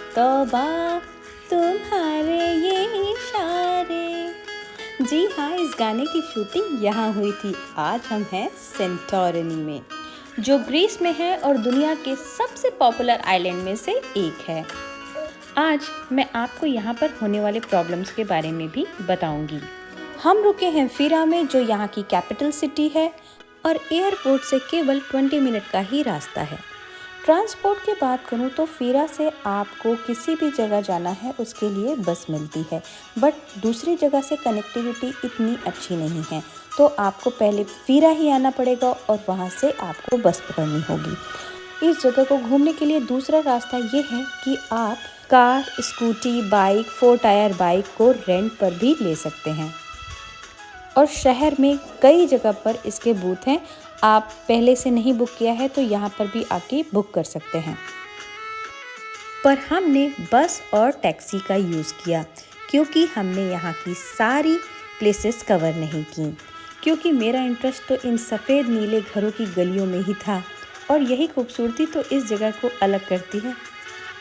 तौबा तुम्हारे ये इशारे। जी हाँ, इस गाने की शूटिंग यहाँ हुई थी। आज हम हैं सेंटोरिनी में, जो ग्रीस में है और दुनिया के सबसे पॉपुलर आइलैंड में से एक है। आज मैं आपको यहाँ पर होने वाले प्रॉब्लम्स के बारे में भी बताऊंगी। हम रुके हैं फीरा में, जो यहाँ की कैपिटल सिटी है और एयरपोर्ट से केवल 20 मिनट का ही रास्ता है। ट्रांसपोर्ट की बात करूँ तो फीरा से आपको किसी भी जगह जाना है उसके लिए बस मिलती है, बट दूसरी जगह से कनेक्टिविटी इतनी अच्छी नहीं है, तो आपको पहले फीरा ही आना पड़ेगा और वहाँ से आपको बस पकड़नी होगी। इस जगह को घूमने के लिए दूसरा रास्ता ये है कि आप car, scooty, bike, 4 tyre bike को रेंट पर भी ले सकते हैं और शहर में कई जगह पर इसके बूथ हैं। आप पहले से नहीं बुक किया है तो यहाँ पर भी आके बुक कर सकते हैं। पर हमने बस और टैक्सी का यूज़ किया क्योंकि हमने यहाँ की सारी प्लेसेस कवर नहीं की, क्योंकि मेरा इंटरेस्ट तो इन सफ़ेद नीले घरों की गलियों में ही था और यही खूबसूरती तो इस जगह को अलग करती है।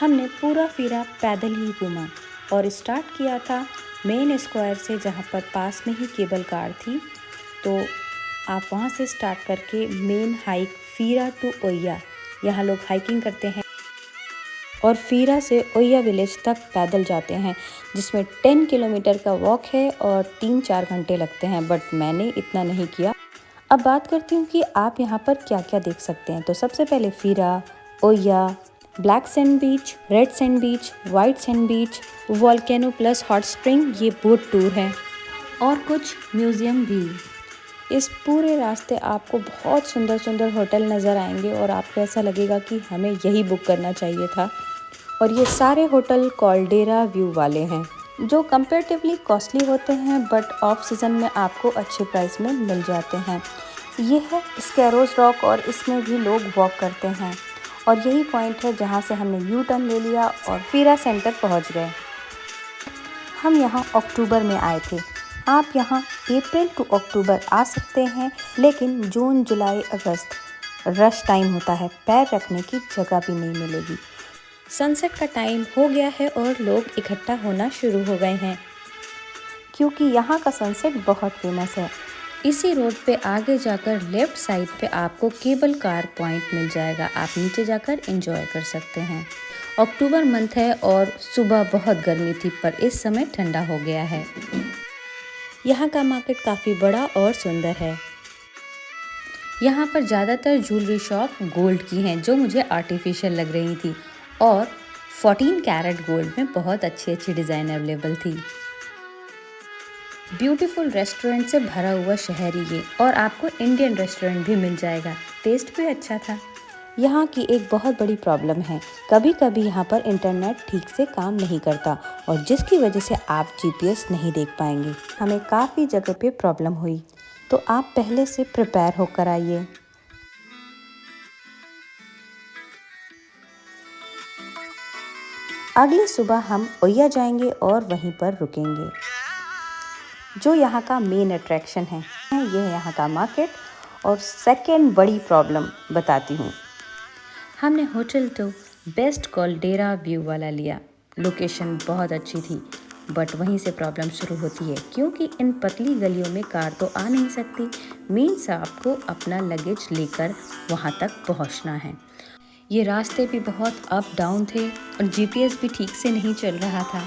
हमने पूरा फीरा पैदल ही घूमा और स्टार्ट किया था मेन स्क्वायर से, जहाँ पर पास में ही केबल कार थी। तो आप वहाँ से स्टार्ट करके मेन हाइक फीरा टू ओया, यहाँ लोग हाइकिंग करते हैं और फीरा से ओया विलेज तक पैदल जाते हैं, जिसमें 10 किलोमीटर का वॉक है और 3-4 घंटे लगते हैं, बट मैंने इतना नहीं किया। अब बात करती हूँ कि आप यहाँ पर क्या क्या देख सकते हैं। तो सबसे पहले फीरा, ओया, black sand beach, red sand beach, white sand beach, volcano plus hot spring, ये बोट टूर है और कुछ म्यूज़ियम भी। इस पूरे रास्ते आपको बहुत सुंदर सुंदर होटल नज़र आएंगे और आपको ऐसा लगेगा कि हमें यही बुक करना चाहिए था। और ये सारे होटल कॉल्डेरा व्यू वाले हैं, जो कंपैरेटिवली कॉस्टली होते हैं, बट ऑफ सीज़न में आपको अच्छे प्राइस में मिल जाते हैं। ये है स्कैरोज रॉक और इसमें भी लोग वॉक करते हैं और यही पॉइंट है जहाँ से हमने यू टर्न ले लिया और फीरा सेंटर पहुँच गए। हम यहाँ अक्टूबर में आए थे। आप यहाँ अप्रैल टू अक्टूबर आ सकते हैं, लेकिन जून, जुलाई, अगस्त रश टाइम होता है, पैर रखने की जगह भी नहीं मिलेगी। सनसेट का टाइम हो गया है और लोग इकट्ठा होना शुरू हो गए हैं, क्योंकि यहाँ का सनसेट बहुत फेमस है। इसी रोड पे आगे जाकर लेफ्ट साइड पे आपको केबल कार पॉइंट मिल जाएगा, आप नीचे जाकर एंजॉय कर सकते हैं। अक्टूबर मंथ है और सुबह बहुत गर्मी थी, पर इस समय ठंडा हो गया है। यहाँ का मार्केट काफ़ी बड़ा और सुंदर है। यहाँ पर ज़्यादातर ज्वेलरी शॉप गोल्ड की हैं, जो मुझे आर्टिफिशियल लग रही थी, और 14 कैरेट गोल्ड में बहुत अच्छी अच्छी डिज़ाइन अवेलेबल थी। ब्यूटीफुल रेस्टोरेंट से भरा हुआ शहर ही ये, और आपको इंडियन रेस्टोरेंट भी मिल जाएगा, टेस्ट भी अच्छा था। यहाँ की एक बहुत बड़ी प्रॉब्लम है, कभी कभी यहाँ पर इंटरनेट ठीक से काम नहीं करता और जिसकी वजह से आप जीपीएस नहीं देख पाएंगे। हमें काफ़ी जगह पे प्रॉब्लम हुई, तो आप पहले से प्रिपेयर होकर आइए। अगली सुबह हम ओया जाएंगे और वहीं पर रुकेंगे, जो यहाँ का मेन अट्रैक्शन है। ये है यहाँ का मार्केट। और सेकेंड बड़ी प्रॉब्लम बताती हूँ। हमने होटल तो बेस्ट कॉल्डेरा व्यू वाला लिया, लोकेशन बहुत अच्छी थी, बट वहीं से प्रॉब्लम शुरू होती है, क्योंकि इन पतली गलियों में कार तो आ नहीं सकती। मीन्स आपको अपना लगेज लेकर वहाँ तक पहुँचना है। ये रास्ते भी बहुत अप डाउन थे और जीपीएस भी ठीक से नहीं चल रहा था।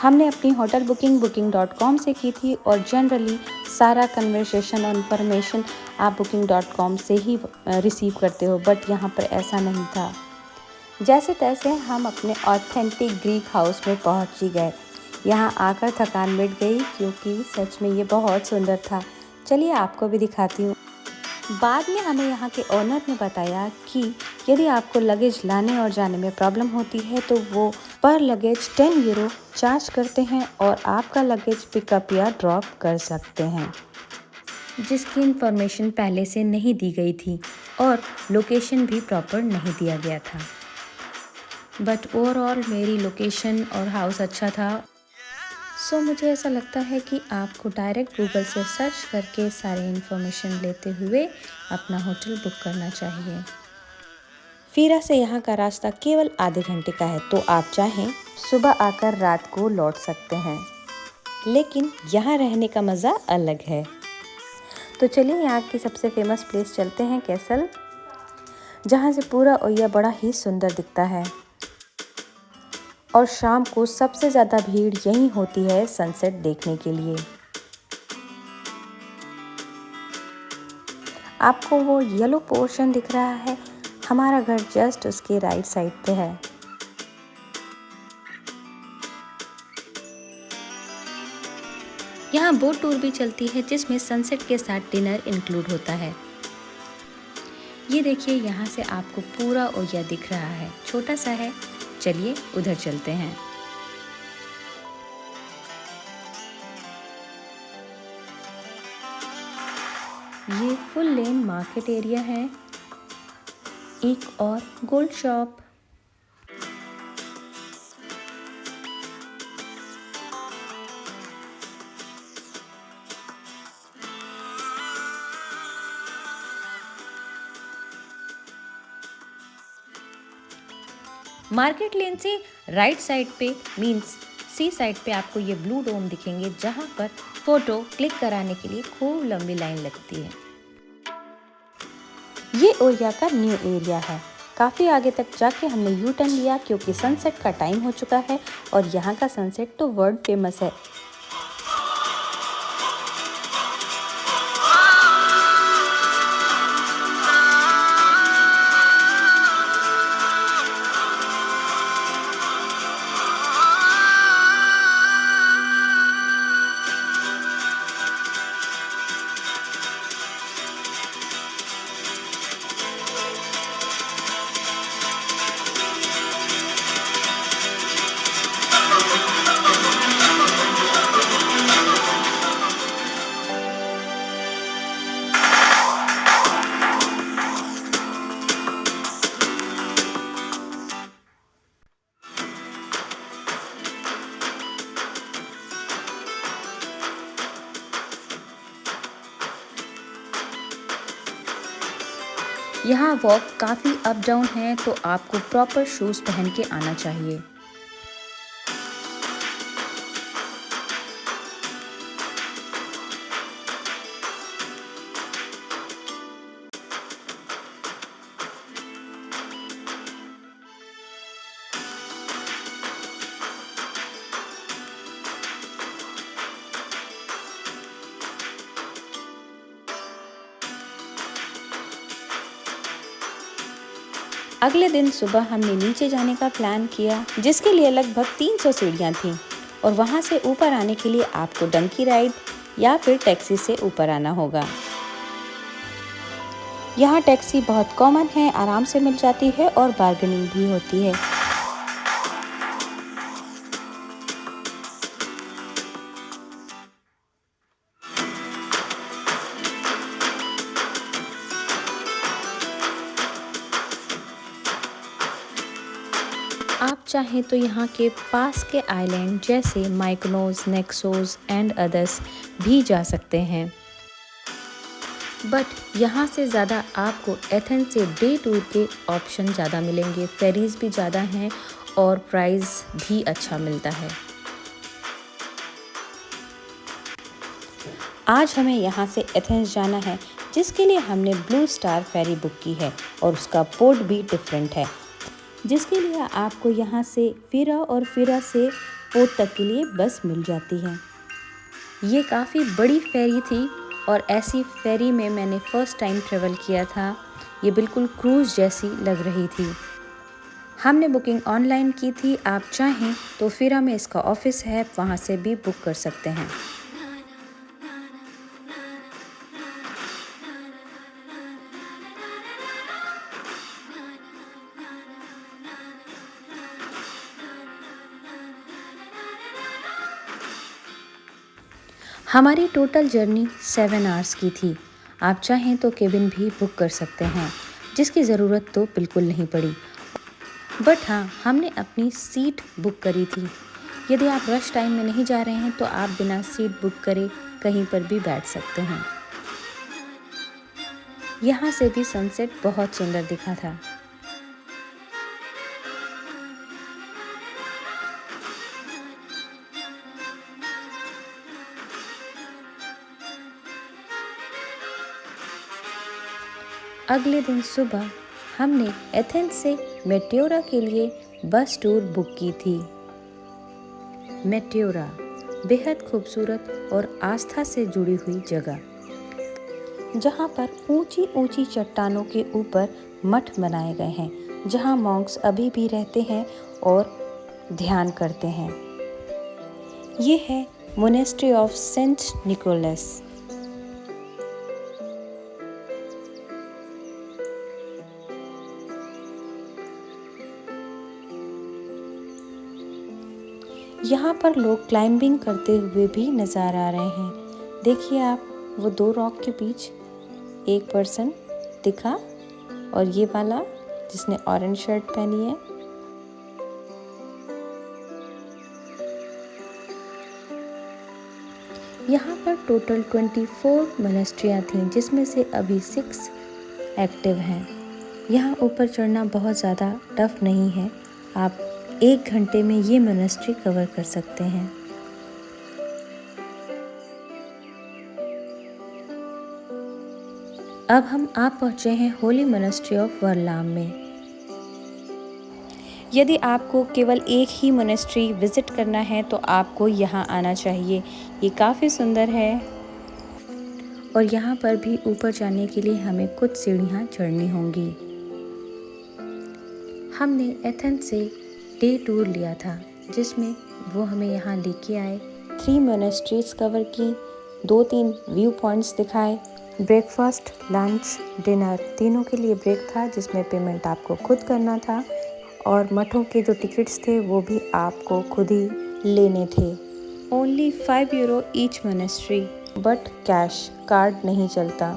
हमने अपनी होटल बुकिंग booking.com से की थी और जनरली सारा कन्वर्सेशन और इन्फॉर्मेशन आप booking.com से ही रिसीव करते हो, बट यहाँ पर ऐसा नहीं था। जैसे तैसे हम अपने ऑथेंटिक ग्रीक हाउस में पहुँच ही गए। यहाँ आकर थकान मिट गई, क्योंकि सच में ये बहुत सुंदर था। चलिए आपको भी दिखाती हूँ। बाद में हमें यहाँ के ओनर ने बताया कि यदि आपको लगेज लाने और जाने में प्रॉब्लम होती है तो वो पर लगेज 10 यूरो चार्ज करते हैं और आपका लगेज पिकअप या ड्रॉप कर सकते हैं, जिसकी इन्फॉर्मेशन पहले से नहीं दी गई थी और लोकेशन भी प्रॉपर नहीं दिया गया था। बट ओवरऑल मेरी लोकेशन और हाउस अच्छा था। सो मुझे ऐसा लगता है कि आपको डायरेक्ट गूगल से सर्च करके सारी इन्फॉर्मेशन लेते हुए अपना होटल बुक करना चाहिए। फीरा से यहाँ का रास्ता केवल आधे घंटे का है, तो आप चाहें सुबह आकर रात को लौट सकते हैं, लेकिन यहाँ रहने का मज़ा अलग है। तो चलिए यहाँ की सबसे फेमस प्लेस चलते हैं, कैसल, जहाँ से पूरा ओया बड़ा ही सुंदर दिखता है। और शाम को सबसे ज़्यादा भीड़ यहीं होती है सनसेट देखने के लिए। आपको वो येलो पोर्शन दिख रहा है, हमारा घर जस्ट उसके राइट साइड पे है। यहाँ बोट टूर भी चलती है, जिसमें सनसेट के साथ डिनर इंक्लूड होता है। ये देखिए, यहाँ से आपको पूरा ओया दिख रहा है, छोटा सा है। चलिए उधर चलते हैं। ये फुल लेन मार्केट एरिया है, एक और गोल्ड शॉप। मार्केट लेन से राइट साइड पे मींस सी साइड पे आपको ये ब्लू डोम दिखेंगे, जहाँ पर फोटो क्लिक कराने के लिए खूब लंबी लाइन लगती है। ये ओया का न्यू एरिया है। काफ़ी आगे तक जाके हमने यू टर्न लिया, क्योंकि सनसेट का टाइम हो चुका है और यहाँ का सनसेट तो वर्ल्ड फेमस है। यहाँ वॉक काफ़ी अप डाउन है, तो आपको प्रॉपर शूज़ पहन के आना चाहिए। अगले दिन सुबह हमने नीचे जाने का प्लान किया, जिसके लिए लगभग 300 सीढ़ियाँ थीं, और वहाँ से ऊपर आने के लिए आपको डंकी राइड या फिर टैक्सी से ऊपर आना होगा। यहाँ टैक्सी बहुत कॉमन है, आराम से मिल जाती है और बार्गेनिंग भी होती है। आप चाहें तो यहाँ के पास के आइलैंड जैसे माइकोनोस, नेक्सोस एंड अदर्स भी जा सकते हैं, बट यहाँ से ज़्यादा आपको एथेंस से डे टूर के ऑप्शन ज़्यादा मिलेंगे। फेरीज भी ज़्यादा हैं और प्राइस भी अच्छा मिलता है। आज हमें यहाँ से एथेंस जाना है, जिसके लिए हमने ब्लू स्टार फेरी बुक की है और उसका पोर्ट भी डिफरेंट है, जिसके लिए आपको यहाँ से फीरा और फीरा से पोर्ट तक के लिए बस मिल जाती है। ये काफ़ी बड़ी फेरी थी और ऐसी फेरी में मैंने फ़र्स्ट टाइम ट्रेवल किया था। ये बिल्कुल क्रूज़ जैसी लग रही थी। हमने बुकिंग ऑनलाइन की थी, आप चाहें तो फीरा में इसका ऑफिस है, वहाँ से भी बुक कर सकते हैं। हमारी टोटल जर्नी 7 आवर्स की थी। आप चाहें तो केबिन भी बुक कर सकते हैं, जिसकी ज़रूरत तो बिल्कुल नहीं पड़ी। बट हाँ, हमने अपनी सीट बुक करी थी। यदि आप रश टाइम में नहीं जा रहे हैं तो आप बिना सीट बुक करे कहीं पर भी बैठ सकते हैं। यहाँ से भी सनसेट बहुत सुंदर दिखा था। अगले दिन सुबह हमने एथेंस से मेटेओरा के लिए बस टूर बुक की थी। मेटेओरा बेहद खूबसूरत और आस्था से जुड़ी हुई जगह, जहाँ पर ऊंची ऊंची चट्टानों के ऊपर मठ बनाए गए हैं, जहाँ मॉन्क्स अभी भी रहते हैं और ध्यान करते हैं। ये है मोनेस्ट्री ऑफ सेंट निकोलस। यहाँ पर लोग क्लाइंबिंग करते हुए भी नज़र आ रहे हैं। देखिए आप, वो दो रॉक के बीच एक पर्सन दिखा और ये वाला जिसने ऑरेंज शर्ट पहनी है। यहाँ पर टोटल 24 मोनेस्ट्रियाँ थीं, जिसमें से अभी 6 एक्टिव हैं। यहाँ ऊपर चढ़ना बहुत ज़्यादा टफ नहीं है, आप 1 घंटे में ये मोनेस्ट्री कवर कर सकते हैं। अब हम पहुँचे हैं होली मोनेस्ट्री ऑफ वरलाम में। यदि आपको केवल एक ही मोनेस्ट्री विज़िट करना है तो आपको यहाँ आना चाहिए। ये काफ़ी सुंदर है और यहाँ पर भी ऊपर जाने के लिए हमें कुछ सीढ़ियाँ चढ़नी होंगी। हमने एथेंस से डे टूर लिया था, जिसमें वो हमें यहाँ लेके आए, 3 मोनेस्ट्रीज कवर की, 2-3 व्यू पॉइंट्स दिखाए। ब्रेकफास्ट, लंच, डिनर तीनों के लिए ब्रेक था, जिसमें पेमेंट आपको खुद करना था और मठों के जो टिकट्स थे वो भी आपको खुद ही लेने थे। Only €5 each monastery, but cash, card नहीं चलता।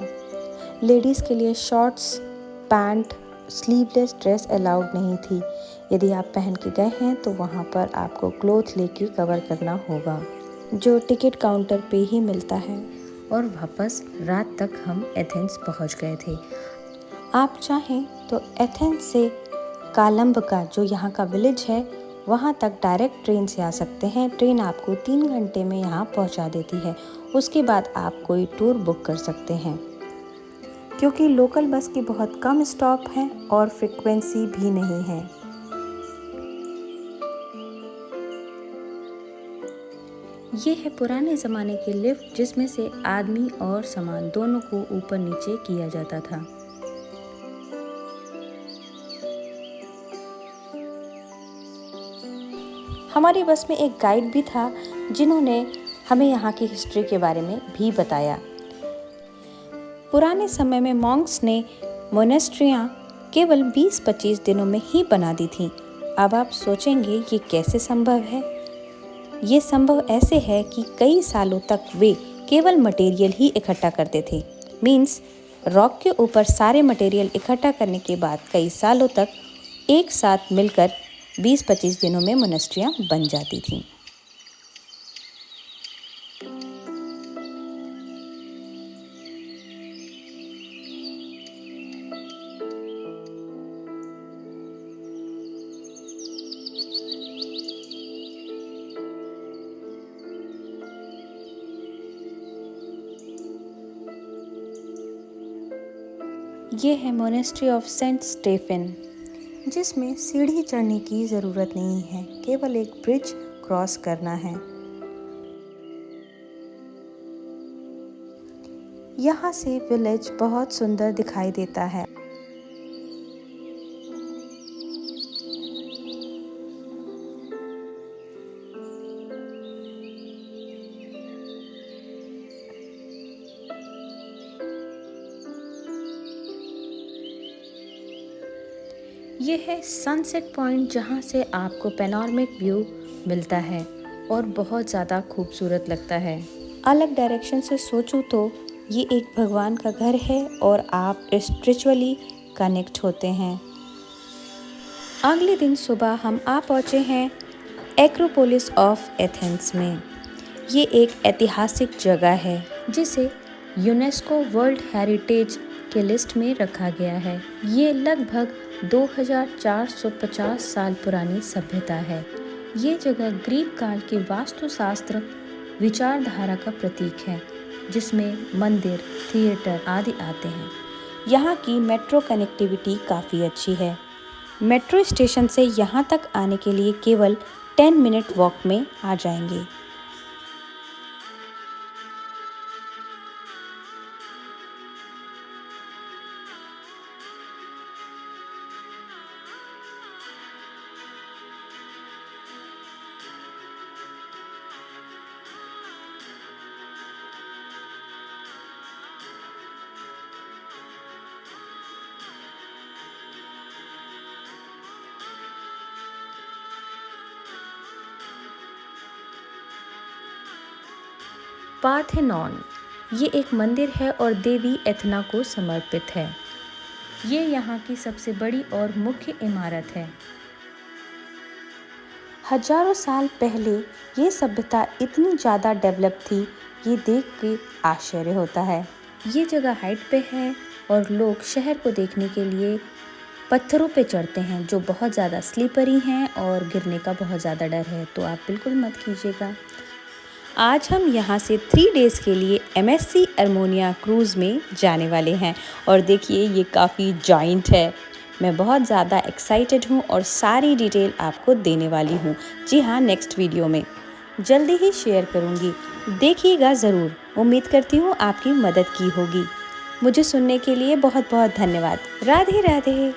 लेडीज़ के लिए shorts, pant, sleeveless dress allowed नहीं थी। यदि आप पहन के गए हैं तो वहाँ पर आपको क्लोथ लेके कवर करना होगा, जो टिकट काउंटर पे ही मिलता है। और वापस रात तक हम एथेंस पहुँच गए थे। आप चाहें तो एथेंस से कालम्ब का, जो यहाँ का विलेज है, वहाँ तक डायरेक्ट ट्रेन से आ सकते हैं। ट्रेन आपको 3 घंटे में यहाँ पहुँचा देती है। उसके बाद आप कोई टूर बुक कर सकते हैं, क्योंकि लोकल बस की बहुत कम स्टॉप हैं और फ्रिक्वेंसी भी नहीं है। ये है पुराने ज़माने के लिफ्ट, जिसमें से आदमी और सामान दोनों को ऊपर नीचे किया जाता था। हमारी बस में एक गाइड भी था, जिन्होंने हमें यहाँ की हिस्ट्री के बारे में भी बताया। पुराने समय में मॉन्क्स ने मोनेस्ट्रियाँ केवल 20-25 दिनों में ही बना दी थीं। अब आप सोचेंगे ये कैसे संभव है? ये संभव ऐसे है कि कई सालों तक वे केवल मटेरियल ही इकट्ठा करते थे। मीन्स रॉक के ऊपर सारे मटेरियल इकट्ठा करने के बाद कई सालों तक एक साथ मिलकर 20-25 दिनों में मोनेस्ट्रियाँ बन जाती थीं। ये है मोनेस्ट्री ऑफ सेंट स्टेफन, जिसमें सीढ़ी चढ़ने की ज़रूरत नहीं है, केवल एक ब्रिज क्रॉस करना है। यहाँ से विलेज बहुत सुंदर दिखाई देता है। ये है सनसेट पॉइंट, जहाँ से आपको पैनोरामिक व्यू मिलता है और बहुत ज़्यादा खूबसूरत लगता है। अलग डायरेक्शन से सोचूं तो ये एक भगवान का घर है और आप स्पिरिचुअली कनेक्ट होते हैं। अगले दिन सुबह हम पहुँचे हैं एक्रोपोलिस ऑफ एथेंस में। ये एक ऐतिहासिक जगह है, जिसे यूनेस्को वर्ल्ड हेरिटेज के लिस्ट में रखा गया है। ये लगभग 2450 साल पुरानी सभ्यता है। ये जगह ग्रीक काल की वास्तुशास्त्र विचारधारा का प्रतीक है, जिसमें मंदिर, थिएटर आदि आते हैं। यहाँ की मेट्रो कनेक्टिविटी काफ़ी अच्छी है। मेट्रो स्टेशन से यहाँ तक आने के लिए केवल 10 मिनट वॉक में आ जाएंगे। पार्थेनॉन ये एक मंदिर है और देवी एथना को समर्पित है। ये यहाँ की सबसे बड़ी और मुख्य इमारत है। हजारों साल पहले ये सभ्यता इतनी ज़्यादा डेवलप थी, ये देख के आश्चर्य होता है। ये जगह हाइट पे है और लोग शहर को देखने के लिए पत्थरों पे चढ़ते हैं जो बहुत ज़्यादा स्लिपरी हैं और गिरने का बहुत ज़्यादा डर है, तो आप बिल्कुल मत कीजिएगा। आज हम यहाँ से 3 डेज़ के लिए MSC अरमोनिया क्रूज़ में जाने वाले हैं और देखिए ये काफ़ी जाइंट है। मैं बहुत ज़्यादा एक्साइटेड हूँ और सारी डिटेल आपको देने वाली हूँ। जी हाँ, नेक्स्ट वीडियो में जल्दी ही शेयर करूँगी, देखिएगा ज़रूर। उम्मीद करती हूँ आपकी मदद की होगी। मुझे सुनने के लिए बहुत बहुत धन्यवाद। राधे राधे।